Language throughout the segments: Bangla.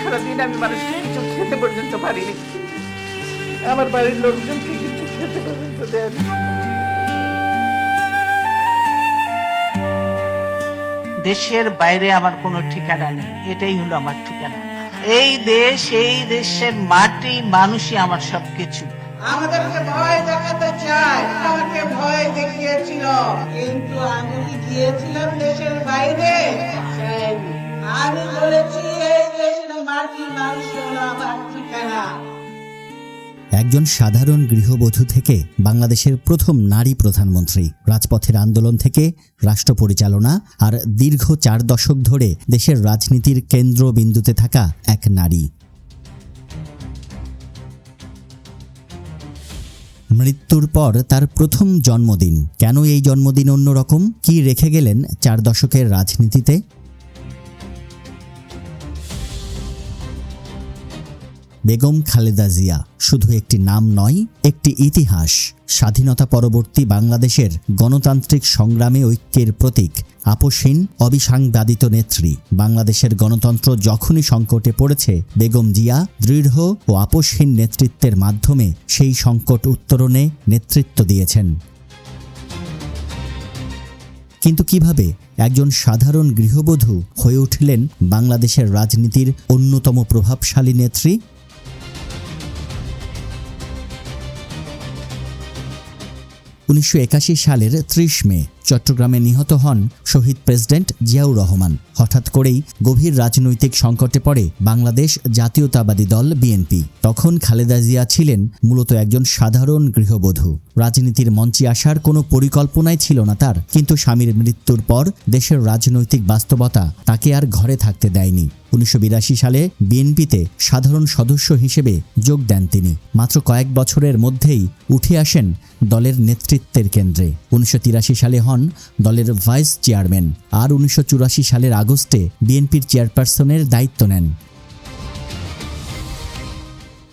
সারাদিন আমি মানুষকে কিছু খেতে পর্যন্ত পারিনি, আমার বাড়ির লোকজনকে কিছু খেতে পর্যন্ত দেয়নি। দেশের বাইরে আমার কোনো ঠিকানা নেই, এটাই হলো আমার ঠিকানা। এই দেশ, এই দেশের মাটি, মানুষই আমার সবকিছু। আমাদেরকে ভয় দেখাতে চায়, আমাকে ভয় দেখিয়েছিল, কিন্তু আমি গিয়েছিলাম দেশের বাইরে। আমি বলেছি এই দেশের মাটি, মানুষ হলো আমার ঠিকানা। একজন সাধারণ গৃহবধূ থেকে বাংলাদেশের প্রথম নারী প্রধানমন্ত্রী, রাজপথের আন্দোলন থেকে রাষ্ট্র পরিচালনা, আর দীর্ঘ 4 দশক ধরে দেশের রাজনীতির কেন্দ্রবিন্দুতে থাকা এক নারী। মৃত্যুর পর তার প্রথম জন্মদিন। কেন এই জন্মদিন অন্যরকম? কি রেখে গেলেন 4 দশকের রাজনীতিতে? বেগম খালেদা জিয়া শুধু একটি নাম নয়, একটি ইতিহাস। স্বাধীনতা পরবর্তী বাংলাদেশের গণতান্ত্রিক সংগ্রামে ঐক্যের প্রতীক, আপোষহীন অবিসাংবাদিত নেত্রী। বাংলাদেশের গণতন্ত্র যখনই সংকটে পড়েছে, বেগম জিয়া দৃঢ় ও আপোষহীন নেতৃত্বের মাধ্যমে সেই সংকট উত্তরণে নেতৃত্ব দিয়েছেন। কিন্তু কিভাবে একজন সাধারণ গৃহবধূ হয়ে উঠলেন বাংলাদেশের রাজনীতির অন্যতম প্রভাবশালী নেত্রী? 1981 সালের 30 মে চট্টগ্রামে নিহত হন শহীদ প্রেসিডেন্ট জিয়াউর রহমান। হঠাৎ করেই গভীর রাজনৈতিক সংকটে পড়ে বাংলাদেশ জাতীয়তাবাদী দল বিএনপি। তখন খালেদা জিয়া ছিলেন মূলত একজন সাধারণ গৃহবধূ। রাজনীতির মঞ্চে আসার কোনো পরিকল্পনাই ছিল না তার। কিন্তু স্বামীর মৃত্যুর পর দেশের রাজনৈতিক বাস্তবতা তাকে আর ঘরে থাকতে দেয়নি। 1982 সালে বিএনপিতে সাধারণ সদস্য হিসেবে যোগ দেন তিনি। মাত্র কয়েক বছরের মধ্যেই উঠে আসেন দলের নেতৃত্বের কেন্দ্রে। 1983 সালে হন দলের ভাইস চেয়ারম্যান, আর 1984 সালের আগস্টে বিএনপির চেয়ারপারসনের দায়িত্ব নেন।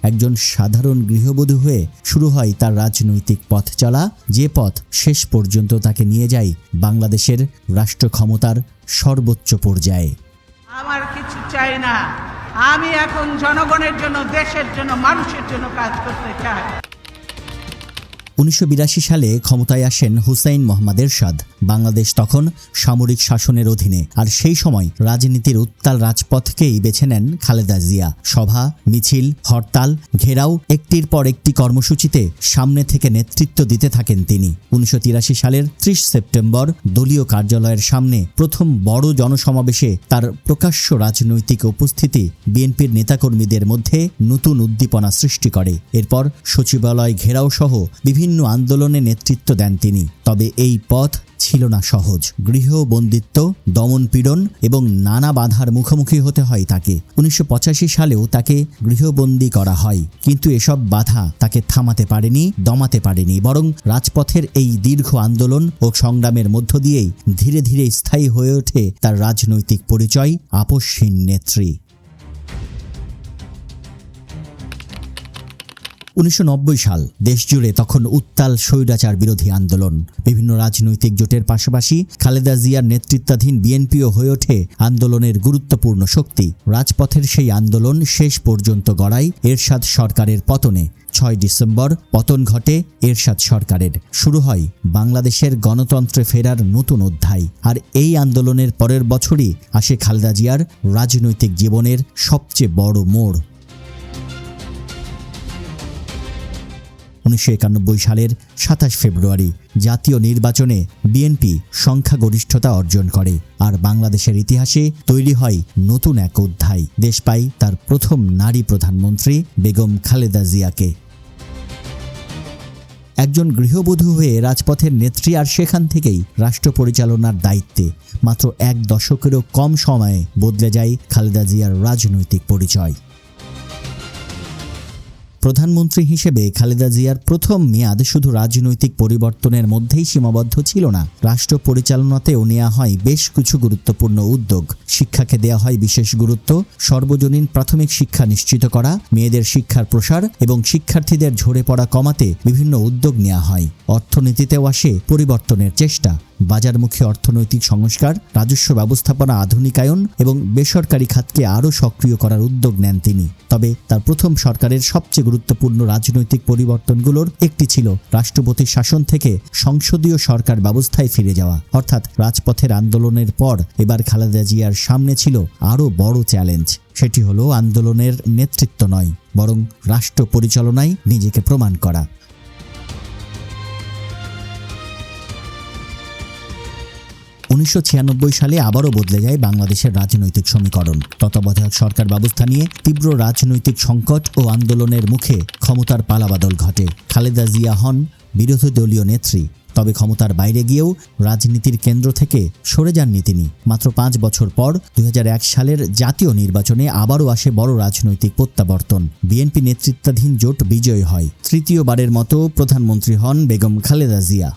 একজন সাধারণ গৃহবধূ হয়ে শুরু হয় তার রাজনৈতিক পথ চলা, যে পথ শেষ পর্যন্ত তাকে নিয়ে যায় বাংলাদেশের রাষ্ট্র ক্ষমতার সর্বোচ্চ পর্যায়ে। আমার কিছু চাই না, আমি এখন জনগণের জন্য, দেশের জন্য, মানুষের জন্য কাজ করতে চাই। 1982 সালে ক্ষমতায় আসেন হুসাইন মোহাম্মদ এরশাদ। বাংলাদেশ তখন সামরিক শাসনের অধীনে, আর সেই সময় রাজনীতির উত্তাল রাজপথকেই বেছে নেন খালেদা জিয়া। সভা, মিছিল, হরতাল, ঘেরাও, একটির পর একটি কর্মসূচিতে সামনে থেকে নেতৃত্ব দিতে থাকেন তিনি। 1983 সালের 30 সেপ্টেম্বর দলীয় কার্যালয়ের সামনে প্রথম বড় জনসমাবেশে তার প্রকাশ্য রাজনৈতিক উপস্থিতি বিএনপির নেতাকর্মীদের মধ্যে নতুন উদ্দীপনা সৃষ্টি করে। এরপর সচিবালয় ঘেরাও সহ বিভিন্ন আন্দোলনে নেতৃত্ব দেন তিনি। তবে এই পথ ছিল না সহজ। গৃহবন্দিত্ব, দমনপীড়ন এবং নানা বাধার মুখোমুখি হতে হয় তাকে। 1985 সালেও তাকে গৃহবন্দী করা হয়, কিন্তু এসব বাধা তাকে থামাতে পারেনি, দমাতে পারেনি। বরং রাজপথের এই দীর্ঘ আন্দোলন ও সংগ্রামের মধ্য দিয়েই ধীরে ধীরে স্থায়ী হয়ে ওঠে তার রাজনৈতিক পরিচয়, আপোষহীন নেত্রী। 1990 সাল দেশজুড়ে তখন উত্তাল স্বৈরাচার বিরোধী আন্দোলন। বিভিন্ন রাজনৈতিক জোটের পাশাপাশি খালেদা জিয়ার নেতৃত্বাধীন বিএনপিও হয়ে ওঠে আন্দোলনের গুরুত্বপূর্ণ শক্তি। রাজপথের সেই আন্দোলন শেষ পর্যন্ত গড়ায় এরশাদ সরকারের পতনে। 6 ডিসেম্বর পতন ঘটে এরশাদ সরকারের। শুরু হয় বাংলাদেশের গণতন্ত্রে ফেরার নতুন অধ্যায়। আর এই আন্দোলনের পরের বছরই আসে খালেদা জিয়ার রাজনৈতিক জীবনের সবচেয়ে বড় মোড়। 1991 সালের 27 ফেব্রুয়ারি জাতীয় নির্বাচনে বিএনপি সংখ্যাগরিষ্ঠতা অর্জন করে, আর বাংলাদেশের ইতিহাসে তৈরি হয় নতুন এক অধ্যায়। দেশ পায় তার প্রথম নারী প্রধানমন্ত্রী বেগম খালেদা জিয়াকে। একজন গৃহবধূ হয়ে রাজপথের নেত্রী, আর সেখান থেকেই রাষ্ট্র পরিচালনার দায়িত্বে। মাত্র 1 দশকেরও কম সময়ে বদলে যায় খালেদা জিয়ার রাজনৈতিক পরিচয়। প্রধানমন্ত্রী হিসেবে খালেদা জিয়ার প্রথম মেয়াদ শুধু রাজনৈতিক পরিবর্তনের মধ্যেই সীমাবদ্ধ ছিল না। রাষ্ট্র পরিচালনাতেও নেওয়া হয় বেশ কিছু গুরুত্বপূর্ণ উদ্যোগ। শিক্ষাকে দেওয়া হয় বিশেষ গুরুত্ব, সর্বজনীন প্রাথমিক শিক্ষা নিশ্চিত করা, মেয়েদের শিক্ষার প্রসার এবং শিক্ষার্থীদের ঝরে পড়া কমাতে বিভিন্ন উদ্যোগ নেওয়া হয়। অর্থনীতিতেও আসে পরিবর্তনের চেষ্টা। বাজারমুখী অর্থনৈতিক সংস্কার, রাজস্ব ব্যবস্থাপনা আধুনিকায়ন এবং বেসরকারি খাতকে আরও সক্রিয় করার উদ্যোগ নেন তিনি। তবে তার প্রথম সরকারের সবচেয়ে গুরুত্বপূর্ণ রাজনৈতিক পরিবর্তনগুলোর একটি ছিল রাষ্ট্রপতির শাসন থেকে সংসদীয় সরকার ব্যবস্থায় ফিরে যাওয়া। অর্থাৎ রাজপথের আন্দোলনের পর এবার খালেদা জিয়ার সামনে ছিল আরও বড় চ্যালেঞ্জ। সেটি হলো আন্দোলনের নেতৃত্ব নয়, বরং রাষ্ট্র পরিচালনায় নিজেকে প্রমাণ করা। 1996 সালে আবারও বদলে যায় বাংলাদেশের রাজনৈতিক সমীকরণ। তত্ত্বাবধায়ক সরকার ব্যবস্থা নিয়ে তীব্র রাজনৈতিক সংকট ও আন্দোলনের মুখে ক্ষমতার পালাবদল ঘটে। খালেদা জিয়া হন বিরোধী দলীয় নেত্রী, তবে ক্ষমতার বাইরে গিয়েও রাজনীতির কেন্দ্র থেকে সরে যাননি তিনি। মাত্র 5 বছর পর 2001 সালের জাতীয় নির্বাচনে আবারও আসে বড় রাজনৈতিক প্রত্যাবর্তন। বিএনপি নেতৃত্বাধীন জোট বিজয়ী হয়। তৃতীয়বারের মতো প্রধানমন্ত্রী হন বেগম খালেদা জিয়া।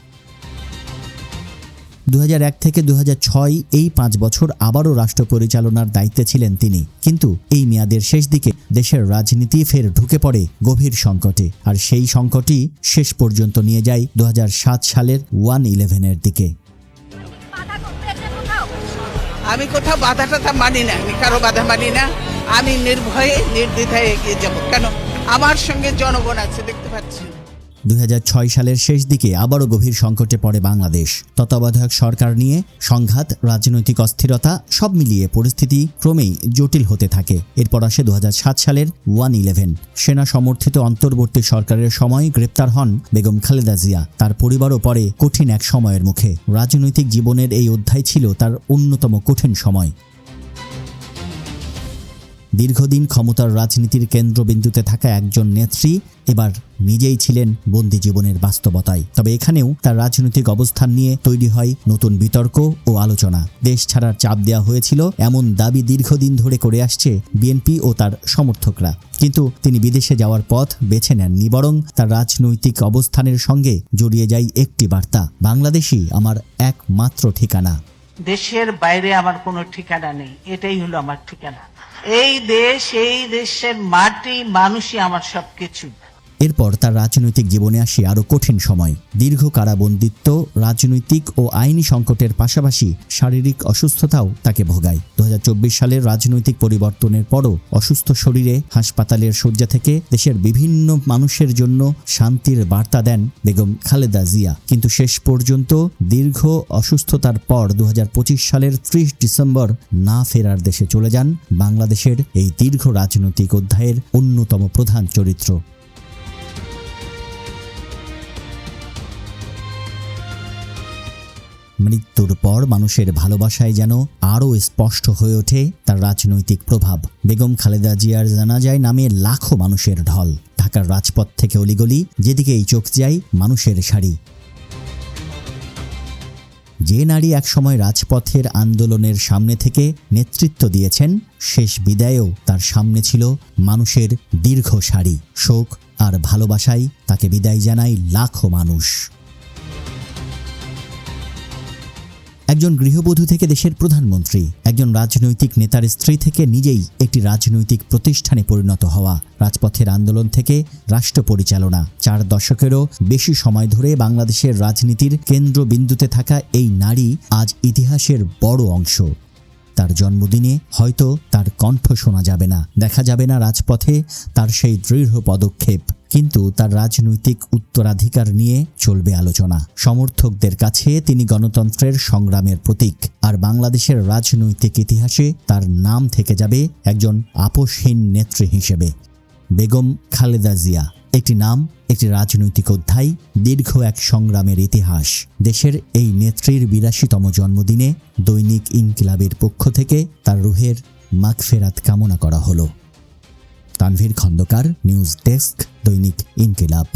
2001 থেকে 2006 এই 5 বছর আবারও রাষ্ট্র পরিচালনার দায়িত্বে ছিলেন তিনি। কিন্তু এই মেয়াদের শেষ দিকে দেশের রাজনীতি ফের ঢুকে পড়ে গভীর সংকটে, আর সেই সংকটই শেষ পর্যন্ত নিয়ে যায় 2007 সালের 1/11-এর দিকে। আমি কোথাও বাধা টাধা মানি না, আমি কারো বাধা মানি না। আমি নির্ভয়ে নির্দ্বিধায় এগিয়ে যাব, কেন আমার সঙ্গে জনগণ আছে, দেখতে পাচ্ছি। 2006 সালের শেষ দিকে আবারও গভীর সংকটে পড়ে বাংলাদেশ। তত্ত্বাবধায়ক সরকার নিয়ে সংঘাত, রাজনৈতিক অস্থিরতা সব মিলিয়ে পরিস্থিতি ক্রমেই জটিল হতে থাকে। এরপর আসে 2007 সালের 1/11। সেনা সমর্থিত অন্তর্বর্তী সরকারের সময় গ্রেপ্তার হন বেগম খালেদা জিয়া। তার পরিবারও পড়ে কঠিন এক সময়ের মুখে। রাজনৈতিক জীবনের এই অধ্যায় ছিল তার অন্যতম কঠিন সময়। দীর্ঘদিন ক্ষমতার রাজনীতির কেন্দ্রবিন্দুতে থাকা একজন নেত্রী এবার নিজেই ছিলেন বন্দী জীবনের বাস্তবতায়। তবে এখানেও তার রাজনৈতিক অবস্থান নিয়ে তৈরি হয় নতুন বিতর্ক ও আলোচনা। দেশ ছাড়ার চাপ দেওয়া হয়েছিল এমন দাবি দীর্ঘদিন ধরে করে আসছে বিএনপি ও তার সমর্থকরা। কিন্তু তিনি বিদেশে যাওয়ার পথ বেছে নেননি, বরং তার রাজনৈতিক অবস্থানের সঙ্গে জড়িয়ে যায় একটি বার্তা: বাংলাদেশই আমার একমাত্র ঠিকানা। দেশের বাইরে আমার কোনো ঠিকানা নেই, এটাই হলো আমার ঠিকানা। এই দেশ, এই দেশের মাটি, মানুষই আমার সবকিছু। এরপর তার রাজনৈতিক জীবনে আসে আরও কঠিন সময়। দীর্ঘ কারাবন্দিত্ব, রাজনৈতিক ও আইনি সংকটের পাশাপাশি শারীরিক অসুস্থতাও তাকে ভোগায়। 2024 সালের রাজনৈতিক পরিবর্তনের পরও অসুস্থ শরীরে হাসপাতালের শয্যা থেকে দেশের বিভিন্ন মানুষের জন্য শান্তির বার্তা দেন বেগম খালেদা জিয়া। কিন্তু শেষ পর্যন্ত দীর্ঘ অসুস্থতার পর 2025 সালের 30 ডিসেম্বর না ফেরার দেশে চলে যান বাংলাদেশের এই দীর্ঘ রাজনৈতিক অধ্যায়ের অন্যতম প্রধান চরিত্র। মৃত্যুর পর মানুষের ভালোবাসায় যেন আরও স্পষ্ট হয়ে ওঠে তার রাজনৈতিক প্রভাব। বেগম খালেদা জিয়ার জানাজায় নামে লাখো মানুষের ঢল। ঢাকার রাজপথ থেকে অলিগলি, যেদিকেই চোখ যায় মানুষের সারি। যে নারী একসময় রাজপথের আন্দোলনের সামনে থেকে নেতৃত্ব দিয়েছেন, শেষ বিদায়েও তার সামনে ছিল মানুষের দীর্ঘ সারি। শোক আর ভালোবাসায় তাকে বিদায় জানায় লাখো মানুষ। একজন গৃহবধূ থেকে দেশের প্রধানমন্ত্রী, একজন রাজনৈতিক নেতার স্ত্রী থেকে নিজেই একটি রাজনৈতিক প্রতিষ্ঠানে পরিণত হওয়া, রাজপথের আন্দোলন থেকে রাষ্ট্র পরিচালনা, 4 দশকেরও বেশি সময় ধরে বাংলাদেশের রাজনীতির কেন্দ্রবিন্দুতে থাকা এই নারী আজ ইতিহাসের বড় অংশ। তার জন্মদিনে হয়তো তার কণ্ঠ শোনা যাবে না, দেখা যাবে না রাজপথে তার সেই দৃঢ় পদক্ষেপ, কিন্তু তার রাজনৈতিক উত্তরাধিকার নিয়ে চলবে আলোচনা। সমর্থকদের কাছে তিনি গণতন্ত্রের সংগ্রামের প্রতীক, আর বাংলাদেশের রাজনৈতিক ইতিহাসে তার নাম থেকে যাবে একজন আপোষহীন নেত্রী হিসেবে। বেগম খালেদা জিয়া, একটি নাম, একটি রাজনৈতিক অধ্যায়, দীর্ঘ এক সংগ্রামের ইতিহাস। দেশের এই নেত্রীর 82তম জন্মদিনে দৈনিক ইনকিলাবের পক্ষ থেকে তার রুহের মাগফিরাত কামনা করা হলো। তানভীর খন্দকার, নিউজ ডেস্ক, দৈনিক ইনকিলাব।